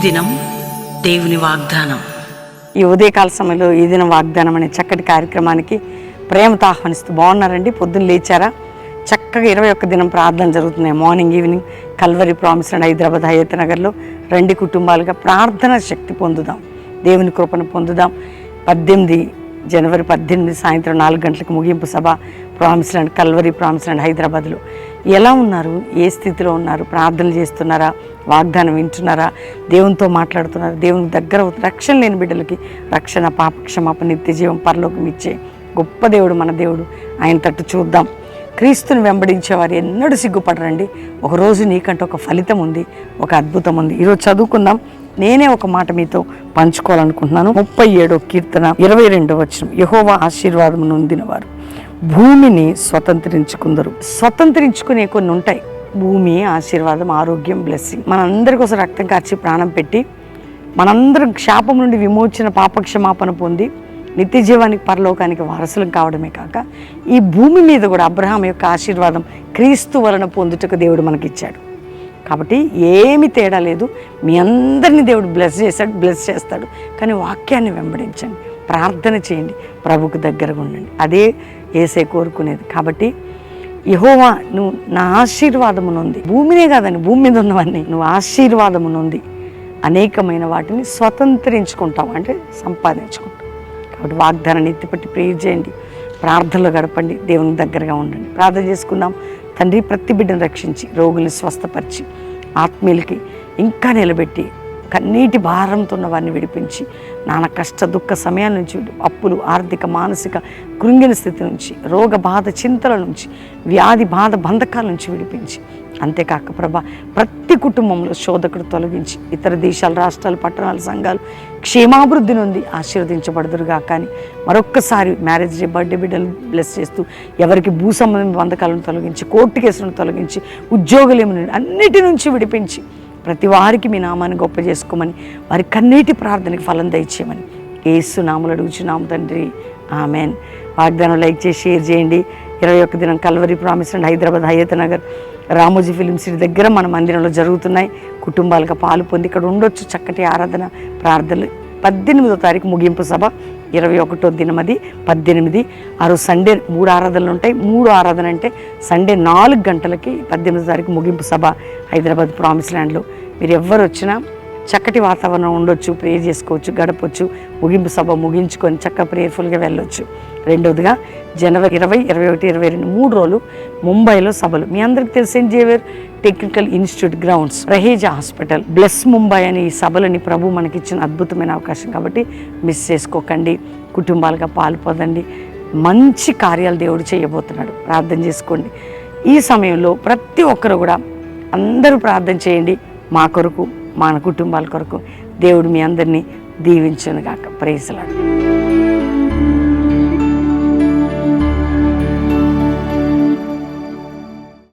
దినం దేవుని వాగ్దానం. ఈ ఉదయకాల సమయంలో ఈ దినం వాగ్దానం అనే చక్కటి కార్యక్రమానికి ప్రేమతో ఆహ్వానిస్తూ బాగున్నారండి. పొద్దున్న లేచారా? చక్కగా 21 దినం ప్రార్థన జరుగుతున్నాయి. Morning evening Calvary promise and Hyderabad Hayat నగర్లో రండి, కుటుంబాలుగా ప్రార్థన శక్తి పొందుదాం, దేవుని కృపను పొందుదాం. 18 జనవరి 18 సాయంత్రం 4 గంటలకు ముగింపు సభ promise and Calvary promise and హైదరాబాద్లో. ఎలా ఉన్నారు? ఏ స్థితిలో ఉన్నారు? ప్రార్థనలు చేస్తున్నారా? వాగ్దానం వింటున్నారా? దేవునితో మాట్లాడుతున్నారా? దేవునికి దగ్గర రక్షణ లేని బిడ్డలకి రక్షణ, పాప క్షమాపణ, నిత్య జీవం, పరలోకం ఇచ్చే గొప్ప దేవుడు మన దేవుడు. ఆయన తట్టు చూద్దాం. క్రీస్తుని వెంబడించేవారు ఎన్నడూ సిగ్గుపడరండి. ఒకరోజు నీకంటే ఒక ఫలితం ఉంది, ఒక అద్భుతం ఉంది. ఈరోజు చదువుకుందాం. నేనే ఒక మాట మీతో పంచుకోవాలనుకుంటున్నాను. 37వ కీర్తన 22వ వచనం. యెహోవా ఆశీర్వాదము నొందినవారు భూమిని స్వతంత్రించుకుందరు. స్వతంత్రించుకునే కొన్ని ఉంటాయి. భూమి, ఆశీర్వాదం, ఆరోగ్యం, బ్లెస్సింగ్. మనందరి కోసం రక్తం కార్చి ప్రాణం పెట్టి మనందరం శాపం నుండి విమోచన, పాపక్షమాపణ పొంది నిత్య జీవానికి, పరలోకానికి వారసులం కావడమే కాక ఈ భూమి మీద కూడా అబ్రహాం యొక్క ఆశీర్వాదం క్రీస్తు వలన పొందుటకు దేవుడు మనకిచ్చాడు. కాబట్టి ఏమి తేడా లేదు. మీ అందరినీ దేవుడు బ్లెస్ చేస్తాడు. కానీ వాక్యాన్ని వెంబడించండి, ప్రార్థన చేయండి, ప్రభుకు దగ్గరగా ఉండండి. అదే యేసే కోరుకునేది. కాబట్టి యెహోవా, నువ్వు నా ఆశీర్వాదమునుంది, భూమినే కాదని భూమి మీద ఉన్నవన్నీ నువ్వు ఆశీర్వాదమునుంది అనేకమైన వాటిని స్వతంత్రించుకుంటావు, అంటే సంపాదించుకుంటావు. కాబట్టి వాగ్దానాన్ని ఎత్తిపట్టి ప్రేయర్ చేయండి, ప్రార్థనలో గడపండి, దేవునికి దగ్గరగా ఉండండి. ప్రార్థన చేసుకుందాం. తండ్రి, ప్రతి బిడ్డను రక్షించి, రోగుల్ని స్వస్థపరిచి, ఆత్మీయులకి ఇంకా నిలబెట్టి, కన్నీటి భారంతో ఉన్న వారిని విడిపించి, నాన్న కష్ట దుఃఖ సమయాల నుంచి, అప్పులు, ఆర్థిక, మానసిక కృంగిన స్థితి నుంచి, రోగ బాధ చింతల నుంచి, వ్యాధి బాధ బంధకాల నుంచి విడిపించి, అంతేకాక ప్రభా ప్రతి కుటుంబంలో శోధకుడు తొలగించి, ఇతర దేశాల, రాష్ట్రాలు, పట్టణాలు, సంఘాలు క్షేమాభివృద్ధి నుండి ఆశీర్వదించబడదురుగా. కానీ మరొక్కసారి మ్యారేజ్ డే, బర్త్డే బిడ్డలు బ్లెస్ చేస్తూ, ఎవరికి భూ సంబంధం బంధకాలను తొలగించి, కోర్టు కేసులను తొలగించి, ఉద్యోగులేమి అన్నిటి నుంచి విడిపించి, ప్రతి వారికి మీ నామాన్ని గొప్ప చేసుకోమని, వారి కన్నీటి ప్రార్థనకి ఫలం దయచేయమని యేసు నామములో అడుగుచున్నాము తండ్రి, ఆమెన్. వాగ్దానం లైక్ చేసి షేర్ చేయండి. 21 దినం Calvary promise and Hyderabad Hayat Nagar Ramoji film city దగ్గర మన మందిరంలో జరుగుతున్నాయి. కుటుంబాలుగా పాలు పొంది ఇక్కడ ఉండొచ్చు. చక్కటి ఆరాధన, ప్రార్థనలు. 18వ తారీఖు ముగింపు సభ, 21వ దినం అది 18. ఆ రోజు సండే 3 ఆరాధనలు ఉంటాయి. 3 ఆరాధన అంటే సండే 4 గంటలకి 18వ తారీఖు ముగింపు సభ హైదరాబాద్ ప్రామిస్ ల్యాండ్లో. మీరు ఎవరు వచ్చినా చక్కటి వాతావరణం ఉండొచ్చు, ప్రేయర్ చేసుకోవచ్చు, గడపచ్చు. ముగింపు సభ ముగించుకొని చక్కగా ప్రేయర్ఫుల్గా వెళ్ళొచ్చు. రెండవదిగా జనవరి 20, 21, 22 3 రోజులు ముంబైలో సభలు. మీ అందరికీ తెలిసి Saint Xavier technical institute grounds, Raheja hospital, bless Mumbai అని ఈ సభలని ప్రభు మనకిచ్చిన అద్భుతమైన అవకాశం. కాబట్టి మిస్ చేసుకోకండి, కుటుంబాలుగా పాల్పొందండి. మంచి కార్యాలు దేవుడు చేయబోతున్నాడు. ప్రార్థన చేసుకోండి. ఈ సమయంలో ప్రతి ఒక్కరు కూడా అందరూ ప్రార్థన చేయండి. మా కొరకు, మన కుటుంబాల కొరకు. దేవుడు మీ అందరినీ దీవించును గాక. Praise lord.